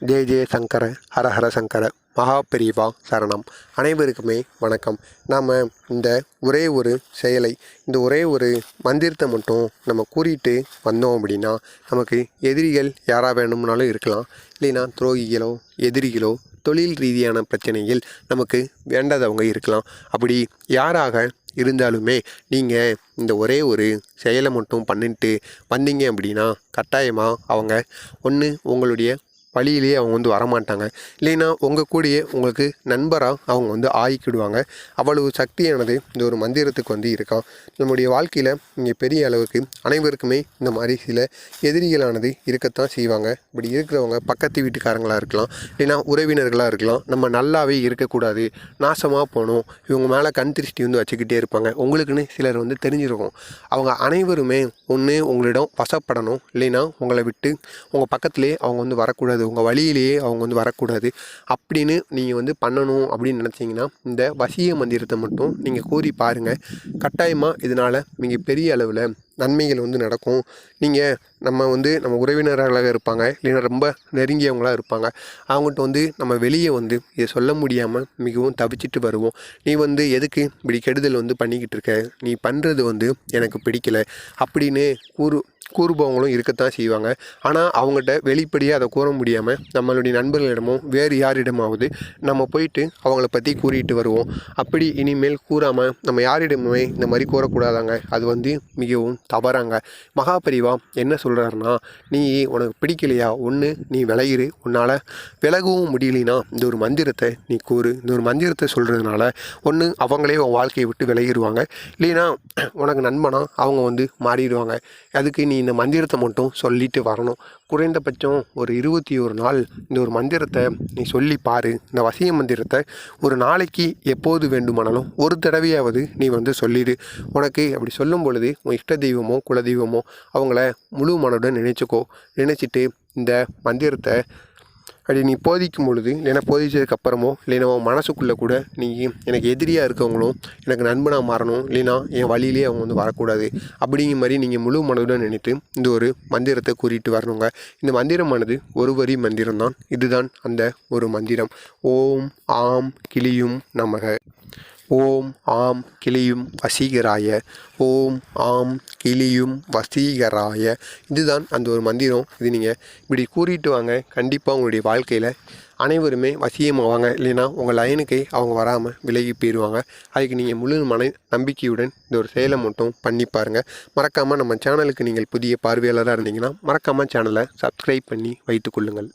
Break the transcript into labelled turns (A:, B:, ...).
A: ஜெய ஜெய சங்கர ஹர ஹர சங்கர மகா பெரியவா சரணம். அனைவருக்குமே வணக்கம். நாம் இந்த ஒரே ஒரு செயலை, இந்த ஒரே ஒரு மந்திரத்தை மட்டும் நம்ம கூறிட்டு வந்தோம் அப்படின்னா, நமக்கு எதிரிகள் யாராக வேணும்னாலும் இருக்கலாம், இல்லைன்னா துரோகிகளோ எதிரிகளோ தொழில் ரீதியான பிரச்சனைகள் நமக்கு வேண்டாதவங்க இருக்கலாம். அப்படி யாராக இருந்தாலுமே நீங்கள் இந்த ஒரே ஒரு செயலை மட்டும் பண்ணிட்டு வந்தீங்க அப்படின்னா, கட்டாயமாக அவங்க ஒன்று உங்களுடைய வழியிலேயே அவங்க வரமாட்டாங்க, இல்லைன்னா உங்கள் கூடயே உங்களுக்கு நண்பராக அவங்க ஆகிக்கிடுவாங்க. அவ்வளவு சக்தியானது இந்த ஒரு மந்திரத்துக்கு இருக்கான். நம்முடைய வாழ்க்கையில் இங்கே பெரிய அளவுக்கு அனைவருக்குமே இந்த மாதிரி சில எதிரிகளானது இருக்கத்தான் செய்வாங்க. இப்படி இருக்கிறவங்க பக்கத்து வீட்டுக்காரங்களாக இருக்கலாம், இல்லைன்னா உறவினர்களாக இருக்கலாம். நம்ம நல்லாவே இருக்கக்கூடாது, நாசமாக போகணும், இவங்க மேலே கண் திருஷ்டி வச்சுக்கிட்டே இருப்பாங்க. உங்களுக்குன்னு சிலர் தெரிஞ்சிருக்கும். அவங்க அனைவருமே ஒன்று உங்களிடம் வசப்படணும், இல்லைன்னா உங்களை விட்டு உங்கள் பக்கத்துலேயே அவங்க வரக்கூடாது, உங்கள் வழியிலேயே அவங்க வரக்கூடாது அப்படின்னு நீங்கள் பண்ணணும் அப்படின்னு நினச்சிங்கன்னா, இந்த வசிய மந்திரத்தை மட்டும் நீங்கள் கூறி பாருங்கள். கட்டாயமாக இதனால் மிகப்பெரிய அளவில் நன்மைகள் நடக்கும். நீங்கள் நம்ம உறவினர்களாக இருப்பாங்க, இல்லைன்னா ரொம்ப நெருங்கியவங்களாக இருப்பாங்க. அவங்கள்ட்ட நம்ம வெளியே இதை சொல்ல முடியாமல் மிகவும் தவிச்சிட்டு வருவோம். நீ எதுக்கு இப்படி கெடுதல் பண்ணிக்கிட்டு இருக்க, நீ பண்ணுறது எனக்கு பிடிக்கலை அப்படின்னு கூறுபவங்களும் இருக்கத்தான் செய்வாங்க. ஆனால் அவங்ககிட்ட வெளிப்படையாக அதை கூற முடியாமல் நம்மளுடைய நண்பர்களிடமோ வேறு யாரிடமாவது நம்ம போயிட்டு அவங்கள பற்றி கூறிட்டு வருவோம். அப்படி இனிமேல் கூறாமல் நம்ம யாரிடமுமே இந்த மாதிரி கூறக்கூடாதாங்க. அது மிகவும் தவறாங்க. மகாபெரிவா என்ன சொல்கிறாருன்னா, நீ உனக்கு பிடிக்கலையா, ஒன்று நீ விலகிரு, உன்னால் விலகவும் முடியலைன்னா இந்த ஒரு மந்திரத்தை நீ கூறு. இந்த ஒரு மந்திரத்தை சொல்கிறதுனால ஒன்று அவங்களே உன் வாழ்க்கையை விட்டு விலகிடுவாங்க, இல்லைன்னா உனக்கு நண்பனாக அவங்க மாறிடுவாங்க. அதுக்கு நீ இந்த மந்திரத்தை மட்டும் சொல்லிட்டு வரணும். குறைந்தபட்சம் ஒரு 21 நாள் இந்த ஒரு மந்திரத்தை நீ சொல்லி பாரு. இந்த வசிய மந்திரத்தை ஒரு நாளைக்கு எப்போது வேண்டுமானாலும் ஒரு தடவையாவது நீ சொல்லிடு. உனக்கு அப்படி சொல்லும் பொழுது உன் இஷ்ட தெய்வமோ குலதெய்வமோ அவங்கள முழு மனதுடன் நினச்சிட்டு இந்த மந்திரத்தை அப்படி நீ போதிக்கும் பொழுது, இல்லைன்னா போதிச்சதுக்கப்புறமோ, இல்லைன்னா உன் மனசுக்குள்ளே கூட நீ எனக்கு எதிரியாக இருக்கவங்களும் எனக்கு நண்பனாக மாறணும், இல்லைன்னா என் வழியிலே அவங்க வரக்கூடாது அப்படிங்கிற மாதிரி நீங்கள் முழு மனதுடன் நினைத்து இந்த ஒரு மந்திரத்தை கூறிட்டு வரணுங்க. இந்த மந்திரமானது ஒரு வரி மந்திரம்தான். இதுதான் அந்த ஒரு மந்திரம். ஓம் ஆம் கிளியும் நமக, ஓம் ஆம் கிளியும் வசீகராய, ஓம் ஆம் கிளியும் வசீகராய. இதுதான் அந்த ஒரு மந்திரம். இது நீங்கள் இப்படி கூறிட்டு வாங்க. கண்டிப்பாக உங்களுடைய வாழ்க்கையில் அனைவருமே வசியமாவாங்க, இல்லைன்னா உங்கள் லைனுக்கே அவங்க வராமல் விலகி போயிடுவாங்க. அதுக்கு நீங்கள் முழு மன நம்பிக்கையுடன் இந்த ஒரு செயலை மட்டும் பண்ணி பாருங்கள். மறக்காமல் நம்ம சேனலுக்கு நீங்கள் புதிய பார்வையாளராக இருந்தீங்கன்னா மறக்காமல் சேனலை சப்ஸ்கிரைப் பண்ணி வைத்துக்கொள்ளுங்கள்.